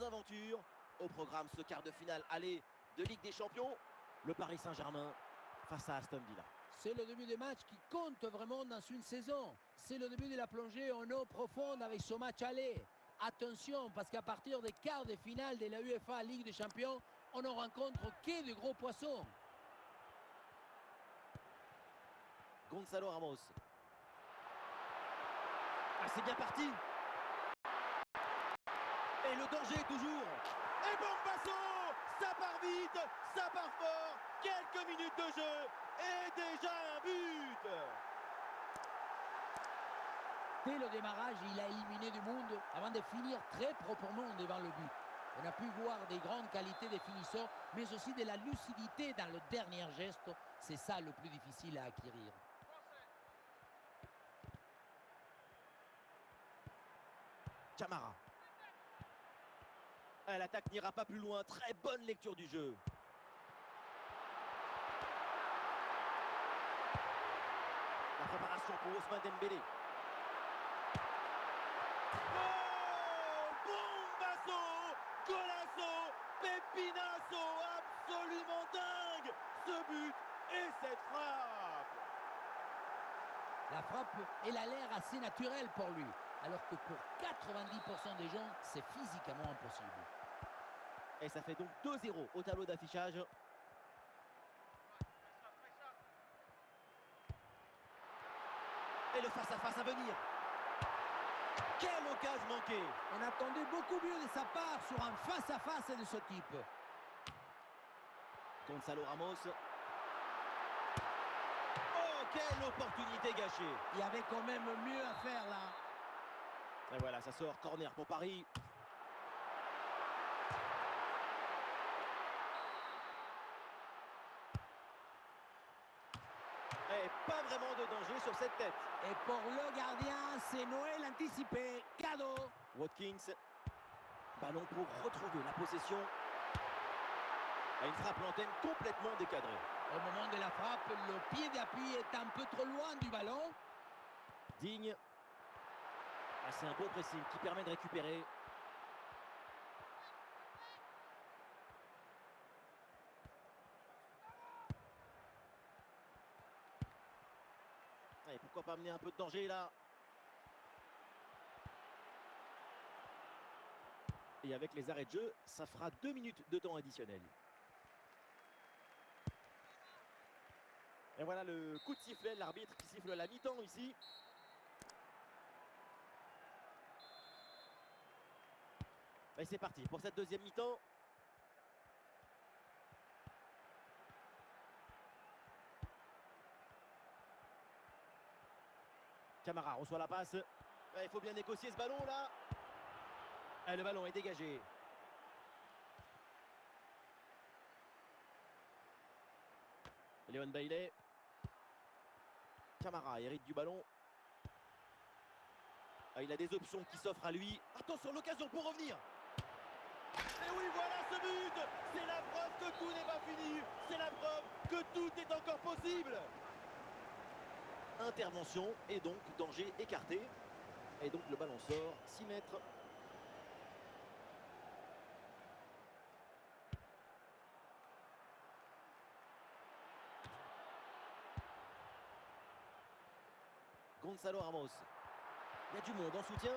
aventures. Au programme, ce quart de finale aller de Ligue des Champions. Le Paris Saint-Germain face à Aston Villa. C'est le début des matchs qui compte vraiment dans une saison. C'est le début de la plongée en eau profonde avec ce match aller. Attention, parce qu'à partir des quarts de finale de la UEFA Ligue des Champions, on ne rencontre que de gros poissons. Gonzalo Ramos. Ah, c'est bien parti. Et le danger toujours. Et Bombasso, ça part vite, ça part fort. Quelques minutes de jeu et déjà un but. Dès le démarrage, il a éliminé du monde avant de finir très proprement devant le but. On a pu voir des grandes qualités des finisseurs, mais aussi de la lucidité dans le dernier geste. C'est ça le plus difficile à acquérir. Camara. L'attaque n'ira pas plus loin. Très bonne lecture du jeu. La préparation pour Ousmane Dembélé. Oh, Bombasso, Golasso, Pepinasso, absolument dingue ce but et cette frappe. La frappe, elle a l'air assez naturelle pour lui, alors que pour 90% des gens, c'est physiquement impossible. Et ça fait donc 2-0 au tableau d'affichage. Et le face-à-face à venir. Quelle occasion manquée. On attendait beaucoup mieux de sa part sur un face-à-face de ce type. Gonzalo Ramos. Oh, quelle opportunité gâchée. Il y avait quand même mieux à faire là. Et voilà, ça sort, corner pour Paris. Et pas vraiment de danger sur cette tête. Et pour le gardien, c'est Noël anticipé. Cadeau. Watkins. Ballon pour retrouver la possession. Et une frappe l'antenne complètement décadrée. Au moment de la frappe, le pied d'appui est un peu trop loin du ballon. Digne. Ah, c'est un bon pressing qui permet de récupérer. Et pourquoi pas amener un peu de danger là. Et avec les arrêts de jeu, ça fera 2 minutes de temps additionnel. Et voilà le coup de sifflet, l'arbitre qui siffle la mi-temps ici. Et c'est parti pour cette deuxième mi-temps. Camara reçoit la passe. Il faut bien négocier ce ballon là. Et le ballon est dégagé. Léon Bailey. Camara hérite du ballon. Il a des options qui s'offrent à lui. Attention, l'occasion pour revenir. Et oui, voilà ce but. C'est la preuve que tout n'est pas fini. C'est la preuve que tout est encore possible. Intervention et donc danger écarté. Et donc le ballon sort 6 mètres. Gonzalo Ramos. Il y a du monde en soutien.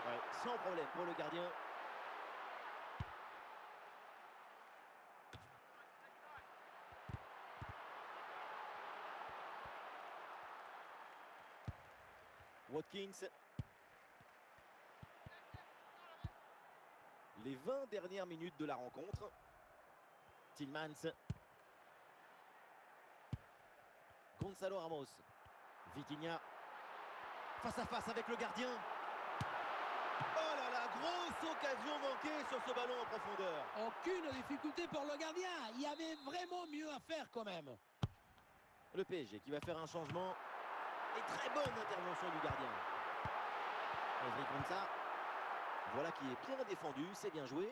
Ouais, sans problème pour le gardien. Watkins. Les 20 dernières minutes de la rencontre. Tillmans. Gonzalo Ramos. Vitinha. Face à face avec le gardien. Oh là là, grosse occasion manquée sur ce ballon en profondeur. Aucune difficulté pour le gardien. Il y avait vraiment mieux à faire quand même. Le PSG qui va faire un changement. Et très bonne intervention du gardien. Ezri Konsa. Voilà qui est bien défendu, c'est bien joué.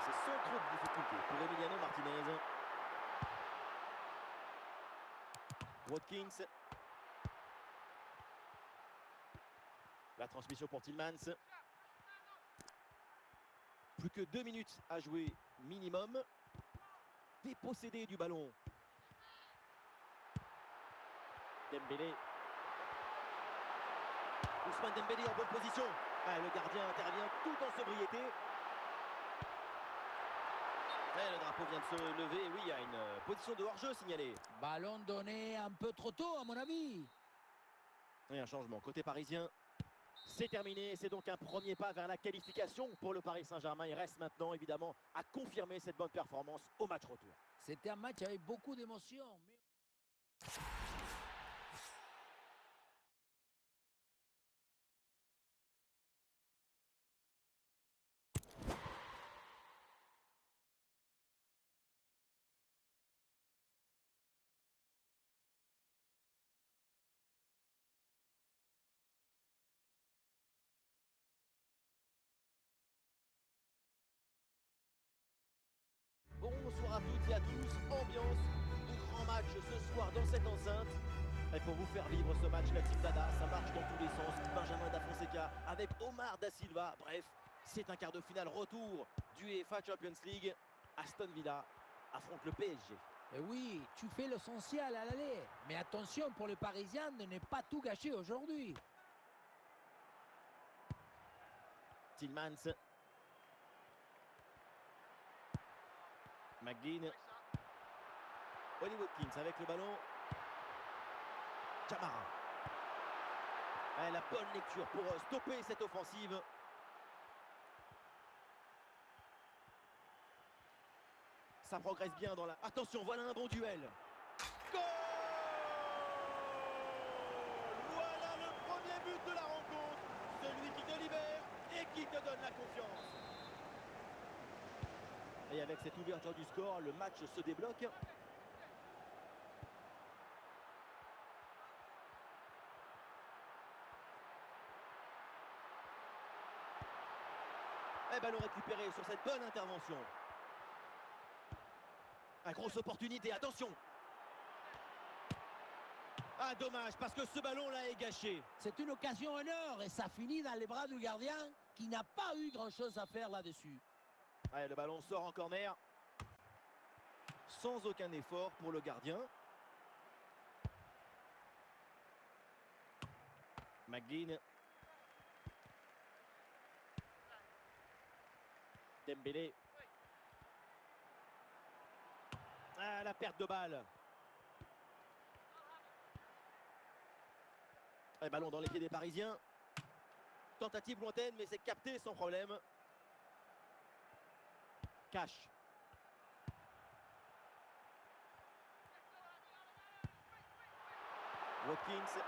C'est sans trop de difficulté pour Emiliano Martinez. Watkins. La transmission pour Tielemans. Plus que 2 minutes à jouer minimum. Dépossédé du ballon. Dembélé. Ousmane Dembélé en bonne position. Ah, le gardien intervient tout en sobriété. Et le drapeau vient de se lever. Oui, il y a une position de hors-jeu signalée. Ballon donné un peu trop tôt, à mon avis. Et un changement côté parisien. C'est terminé. C'est donc un premier pas vers la qualification pour le Paris Saint-Germain. Il reste maintenant, évidemment, à confirmer cette bonne performance au match retour. C'était un match avec beaucoup d'émotions. Mais... Bonsoir à toutes et à tous. Ambiance de grand match ce soir dans cette enceinte. Et pour vous faire vivre ce match, la Team Dada, ça marche dans tous les sens. Benjamin Da Fonseca avec Omar Da Silva. Bref, c'est un quart de finale retour du UEFA Champions League. Aston Villa affronte le PSG. Et oui, tu fais l'essentiel à l'aller. Mais attention pour les Parisiens de ne pas tout gâcher aujourd'hui. Tielemans. McGinn. Oli Watkins avec le ballon. Camara. Et la bonne lecture pour stopper cette offensive. Ça progresse bien dans la... Attention, voilà un bon duel. Goal! Voilà le premier but de la rencontre. Celui qui te libère et qui te donne la confiance. Et avec cette ouverture du score, le match se débloque. Et ballon récupéré sur cette bonne intervention. Une grosse opportunité, attention. Ah, dommage, parce que ce ballon-là est gâché. C'est une occasion en or et ça finit dans les bras du gardien qui n'a pas eu grand-chose à faire là-dessus. Allez, le ballon sort en corner. Sans aucun effort pour le gardien. McGinn. Dembélé. Ah, la perte de balle. Et ballon dans les pieds des Parisiens. Tentative lointaine, mais c'est capté sans problème. Cash. Watkins.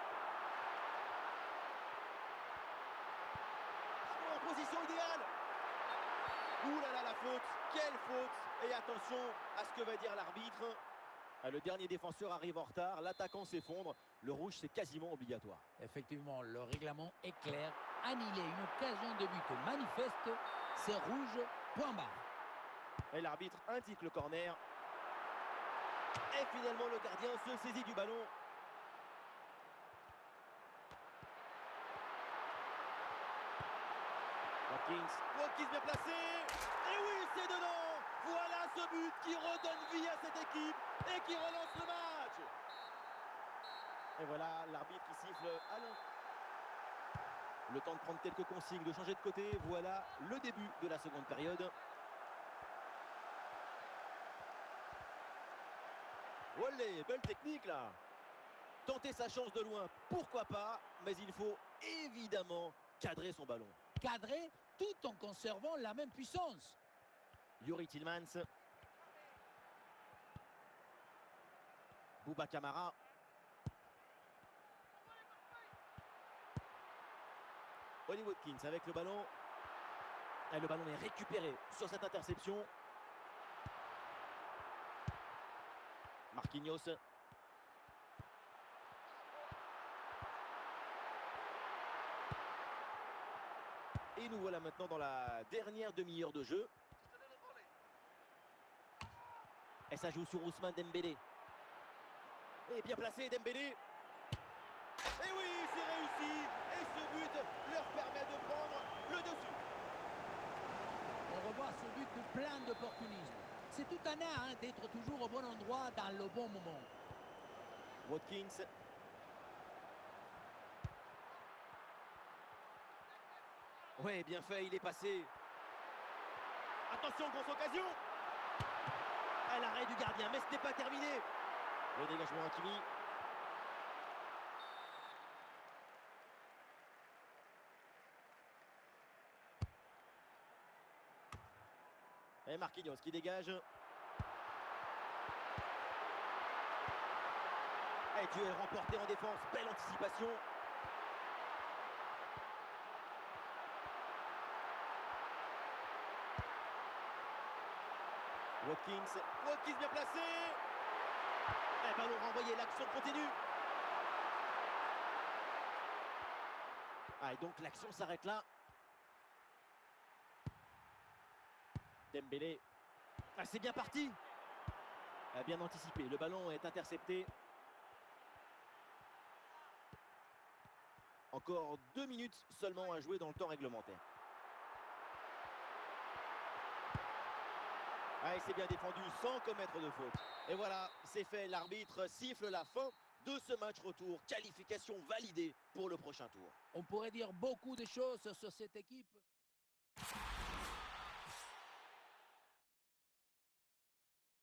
En position idéale. Ouh là là, la faute. Quelle faute. Et attention à ce que va dire l'arbitre. Le dernier défenseur arrive en retard. L'attaquant s'effondre. Le rouge, c'est quasiment obligatoire. Effectivement, le règlement est clair. Annuler une occasion de but manifeste, c'est rouge, point barre. Et l'arbitre indique le corner. Et finalement, le gardien se saisit du ballon. Watkins bien placé. Et oui, c'est dedans. Voilà ce but qui redonne vie à cette équipe et qui relance le match. Et voilà l'arbitre qui siffle à l'un. Le temps de prendre quelques consignes, de changer de côté. Voilà le début de la seconde période. Olé, belle technique là. Tenter sa chance de loin, pourquoi pas. Mais il faut évidemment cadrer son ballon. Cadrer tout en conservant la même puissance. Youri Tielemans. Bouba Camara. Oli Watkins avec le ballon. Et le ballon est récupéré sur cette interception. Marquinhos. Et nous voilà maintenant dans la dernière demi-heure de jeu. Et ça joue sur Ousmane Dembélé. Et bien placé Dembélé. Et oui, c'est réussi. Et ce but leur permet de prendre le dessus. On revoit ce but plein d'opportunisme. C'est tout un art hein, d'être toujours au bon endroit dans le bon moment. Watkins. Ouais, bien fait, il est passé. Attention, grosse occasion. À l'arrêt du gardien, mais ce n'est pas terminé. Le dégagement Hakimi. Et Marquinhos qui dégage. Et duel remporté en défense. Belle anticipation. Watkins bien placé. Et ballon renvoyé, l'action continue. Ah, et donc l'action s'arrête là. Dembélé. Ah, c'est bien parti. Ah, bien anticipé, le ballon est intercepté. Encore 2 minutes seulement à jouer dans le temps réglementaire. Ah, et c'est bien défendu sans commettre de faute. Et voilà, c'est fait, l'arbitre siffle la fin de ce match retour. Qualification validée pour le prochain tour. On pourrait dire beaucoup de choses sur cette équipe.